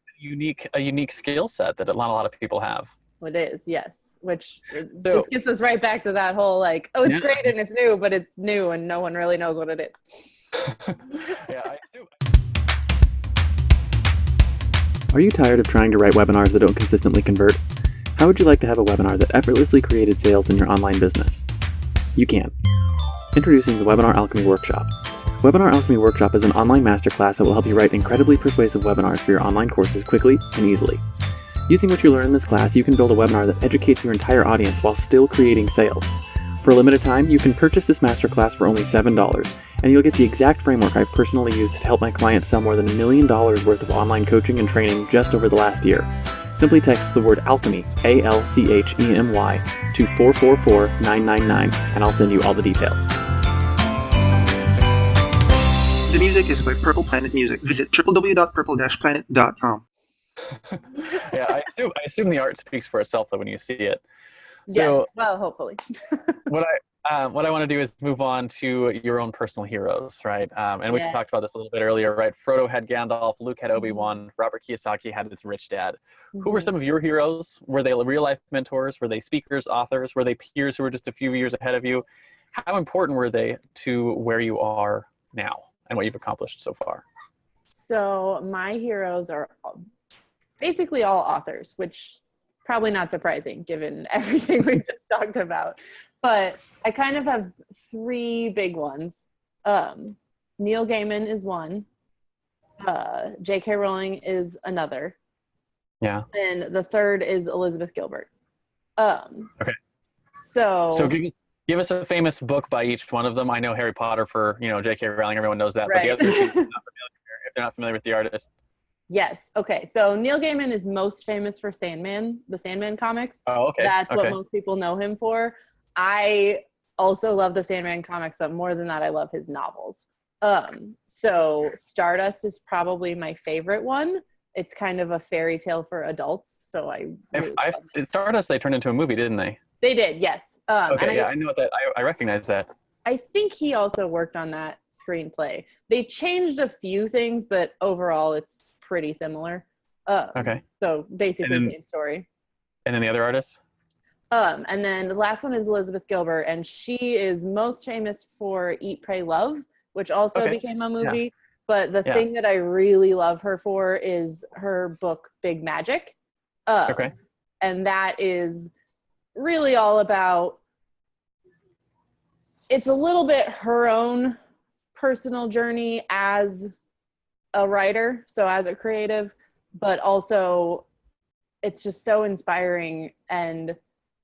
a unique skill set that not a lot of people have. It is, yes. Which just gets us right back to that whole like, oh, it's great and it's new, but it's new and no one really knows what it is. Yeah, I assume. Are you tired of trying to write webinars that don't consistently convert? How would you like to have a webinar that effortlessly created sales in your online business? You can. Introducing the Webinar Alchemy Workshop. Webinar Alchemy Workshop is an online masterclass that will help you write incredibly persuasive webinars for your online courses quickly and easily. Using what you learn in this class, you can build a webinar that educates your entire audience while still creating sales. For a limited time, you can purchase this masterclass for only $7, and you'll get the exact framework I've personally used to help my clients sell more than $1 million worth of online coaching and training just over the last year. Simply text the word alchemy, ALCHEMY, to 444-999, and I'll send you all the details. The music is by Purple Planet Music. Visit www.purple-planet.com. Yeah, I assume the art speaks for itself though when you see it. So, well, hopefully. what I want to do is move on to your own personal heroes, right? And we talked about this a little bit earlier, right? Frodo had Gandalf, Luke had Obi-Wan, Robert Kiyosaki had his rich dad. Who were some of your heroes? Were they real life mentors? Were they speakers, authors? Were they peers who were just a few years ahead of you? How important were they to where you are now and what you've accomplished so far? So my heroes are basically all authors, which probably not surprising given everything we just talked about. But I kind of have three big ones. Neil Gaiman is one. J.K. Rowling is another. Yeah. And the third is Elizabeth Gilbert. Okay. So give us a famous book by each one of them. I know Harry Potter for, J.K. Rowling, everyone knows that. Right. But the other two, if they're not familiar with the artist. Yes. Okay. So Neil Gaiman is most famous for Sandman, the Sandman comics. Oh, okay. That's what most people know him for. I also love the Sandman comics, but more than that, I love his novels. So Stardust is probably my favorite one. It's kind of a fairy tale for adults. So Stardust, they turned into a movie, didn't they? They did, yes. Okay, I know that. I recognize that. I think he also worked on that screenplay. They changed a few things, but overall it's pretty similar. Okay. So basically same story. And then the other artists? And then the last one is Elizabeth Gilbert, and she is most famous for Eat, Pray, Love, which also became a movie. Yeah. But the thing that I really love her for is her book, Big Magic. And that is really all about, it's a little bit her own personal journey as a writer, so as a creative, but also it's just so inspiring and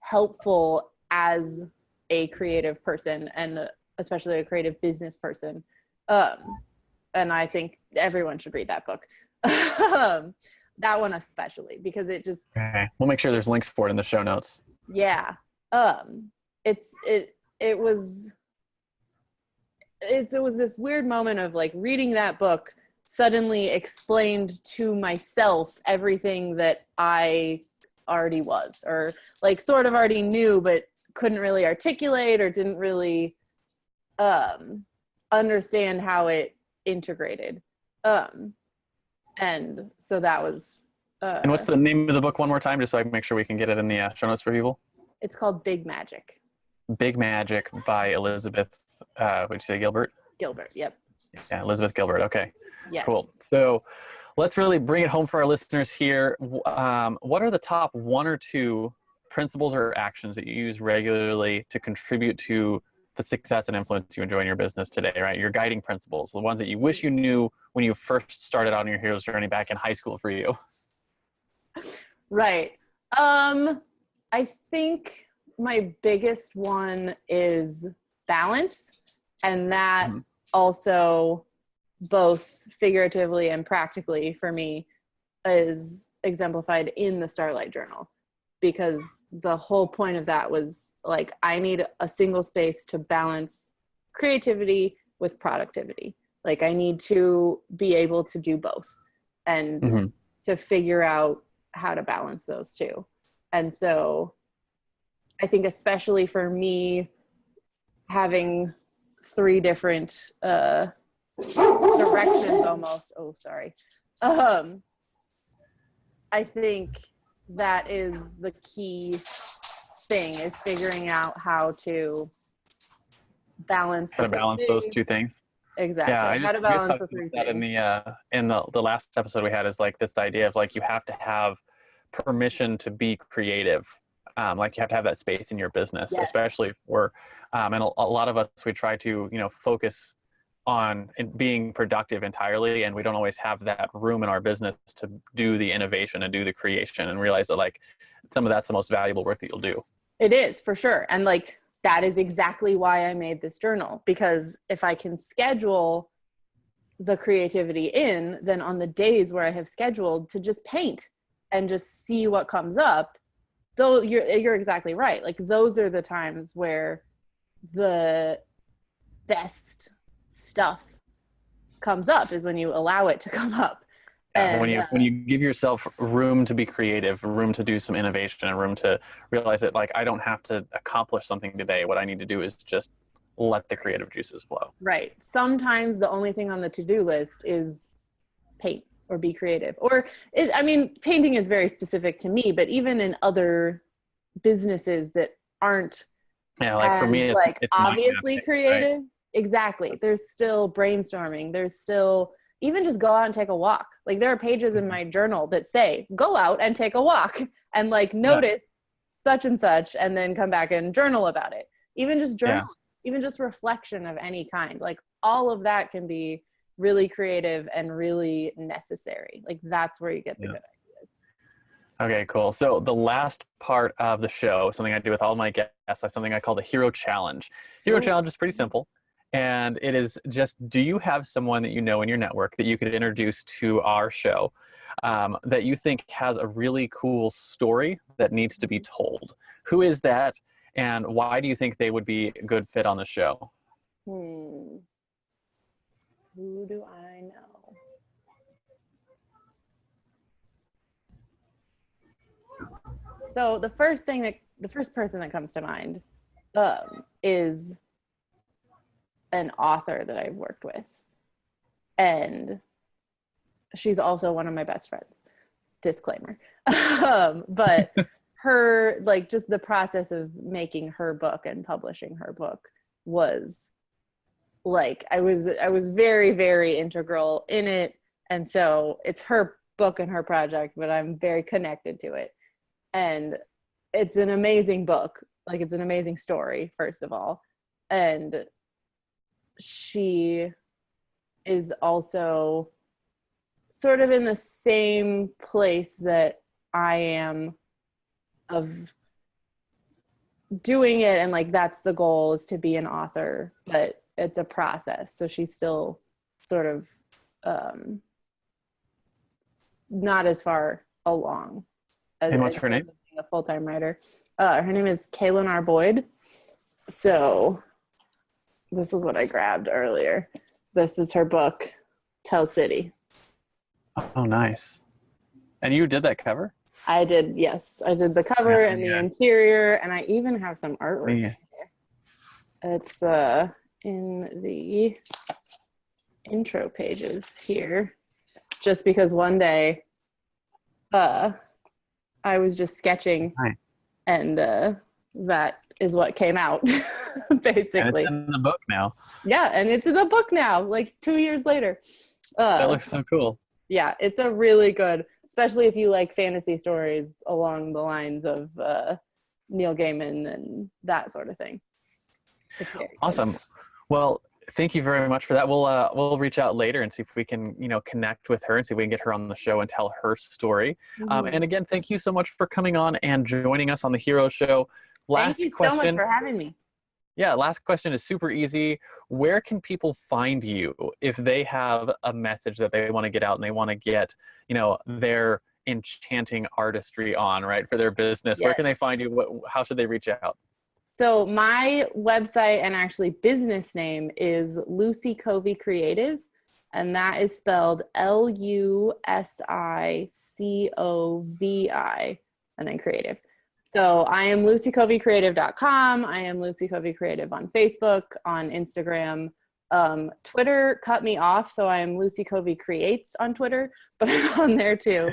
helpful as a creative person, and especially a creative business person. And I think everyone should read that book. That one especially, because it just... Okay. We'll make sure there's links for it in the show notes. Yeah. It was this weird moment of like reading that book suddenly explained to myself everything that I already was, or like sort of already knew, but couldn't really articulate or didn't really understand how it integrated. And so that was... and what's the name of the book one more time, just so I can make sure we can get it in the show notes for people? It's called Big Magic. Big Magic by Elizabeth, what'd you say, Gilbert? Gilbert, yep. Yeah, Elizabeth Gilbert, okay. Yes. Cool. So let's really bring it home for our listeners here. What are the top 1 or 2 principles or actions that you use regularly to contribute to the success and influence you enjoy in your business today, right? Your guiding principles, the ones that you wish you knew when you first started out on your hero's journey back in high school for you. Right. I think my biggest one is balance, and that also both figuratively and practically for me is exemplified in the Starlight Journal, because the whole point of that was like, I need a single space to balance creativity with productivity. Like I need to be able to do both and to figure out how to balance those two. And so I think especially for me, having 3 different directions almost, I think that is the key thing, is figuring out how to balance those 2 things. Exactly. Yeah, I how to balance talked the 3 about that things. in the last episode we had, is like this idea of like you have to have permission to be creative. Like you have to have that space in your business, especially for and a lot of us, we try to focus on being productive entirely, and we don't always have that room in our business to do the innovation and do the creation, and realize that like some of that's the most valuable work that you'll do. It is, for sure. And like that is exactly why I made this journal, because if I can schedule the creativity in, then on the days where I have scheduled to just paint and just see what comes up, though you're exactly right. Like those are the times where the best stuff comes up, is when you allow it to come up. Yeah, when you give yourself room to be creative, room to do some innovation, and room to realize that like I don't have to accomplish something today. What I need to do is just let the creative juices flow. Right. Sometimes the only thing on the to-do list is paint or be creative. Or painting is very specific to me, but even in other businesses that aren't for me it's obviously creative. Right? Exactly. There's still brainstorming. There's still even just go out and take a walk. Like there are pages in my journal that say, go out and take a walk and like notice such and such, and then come back and journal about it. Even just journal, even just reflection of any kind. Like all of that can be really creative and really necessary. Like that's where you get the good ideas. Okay, cool. So the last part of the show, something I do with all my guests, is something I call the Hero Challenge. Hero Challenge is pretty simple. And it is just, do you have someone that you know in your network that you could introduce to our show that you think has a really cool story that needs to be told? Who is that, and why do you think they would be a good fit on the show? Who do I know? So the first person that comes to mind is an author that I've worked with, and she's also one of my best friends. Disclaimer. But her, like, just the process of making her book and publishing her book was like, I was very, very integral in it. And so it's her book and her project, but I'm very connected to it. And it's an amazing book. Like, it's an amazing story, first of all. And she is also sort of in the same place that I am of doing it. And like, that's the goal, is to be an author, but it's a process. So she's still sort of not as far along. And what's her name? Being a full-time writer. Her name is Kaylin R. Boyd. So this is what I grabbed earlier. This is her book, Tell City. Oh, nice. And you did that cover? I did, yes. I did the cover and the interior, and I even have some artwork. Yeah. It's in the intro pages here, just because one day I was just sketching, and that is what came out, basically. And it's in the book now. Yeah, and it's in the book now, like 2 years later. That looks so cool. Yeah, it's a really good, especially if you like fantasy stories along the lines of Neil Gaiman and that sort of thing. It's very awesome. good. Well, thank you very much for that. We'll reach out later and see if we can, connect with her and see if we can get her on the show and tell her story. Mm-hmm. And again, thank you so much for coming on and joining us on the Hero Show. Thank you so much for having me. Yeah, last question is super easy. Where can people find you if they have a message that they want to get out and they want to get, their enchanting artistry on, right, for their business? Yes. Where can they find you? How should they reach out? So my website and actually business name is Lusicovi Creative, and that is spelled Lusicovi and then creative. So I am LusiCoviCreative.com. I am Lusicovi Creative on Facebook, on Instagram. Twitter cut me off, so I am Lusicovi Creates on Twitter, but I'm on there too.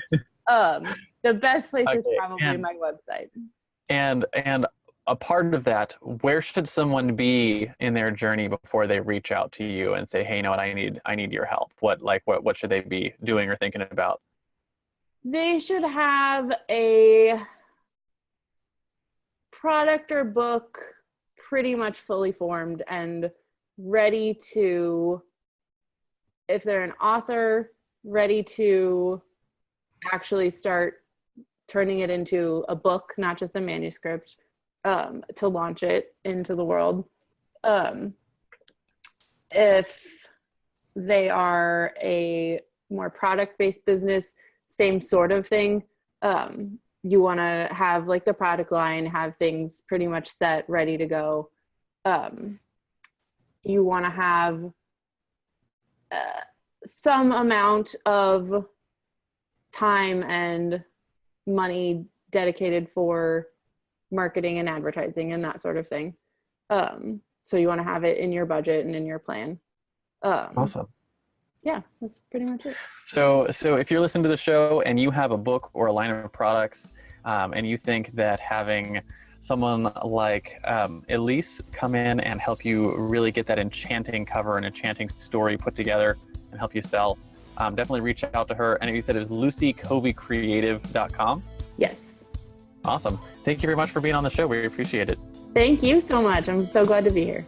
The best place is probably my website. And a part of that, where should someone be in their journey before they reach out to you and say, hey, you know what, I need your help? What should they be doing or thinking about? They should have a product or book pretty much fully formed and ready to, if they're an author, ready to actually start turning it into a book, not just a manuscript, to launch it into the world. If they are a more product-based business, same sort of thing. You want to have like the product line, have things pretty much set, ready to go. You want to have some amount of time and money dedicated for marketing and advertising and that sort of thing. So you want to have it in your budget and in your plan. Awesome. Yeah, that's pretty much it. So if you're listening to the show and you have a book or a line of products, and you think that having someone like Elise come in and help you really get that enchanting cover and enchanting story put together and help you sell, definitely reach out to her. And you said it was LusiCoviCreative.com? Yes. Awesome. Thank you very much for being on the show. We appreciate it. Thank you so much. I'm so glad to be here.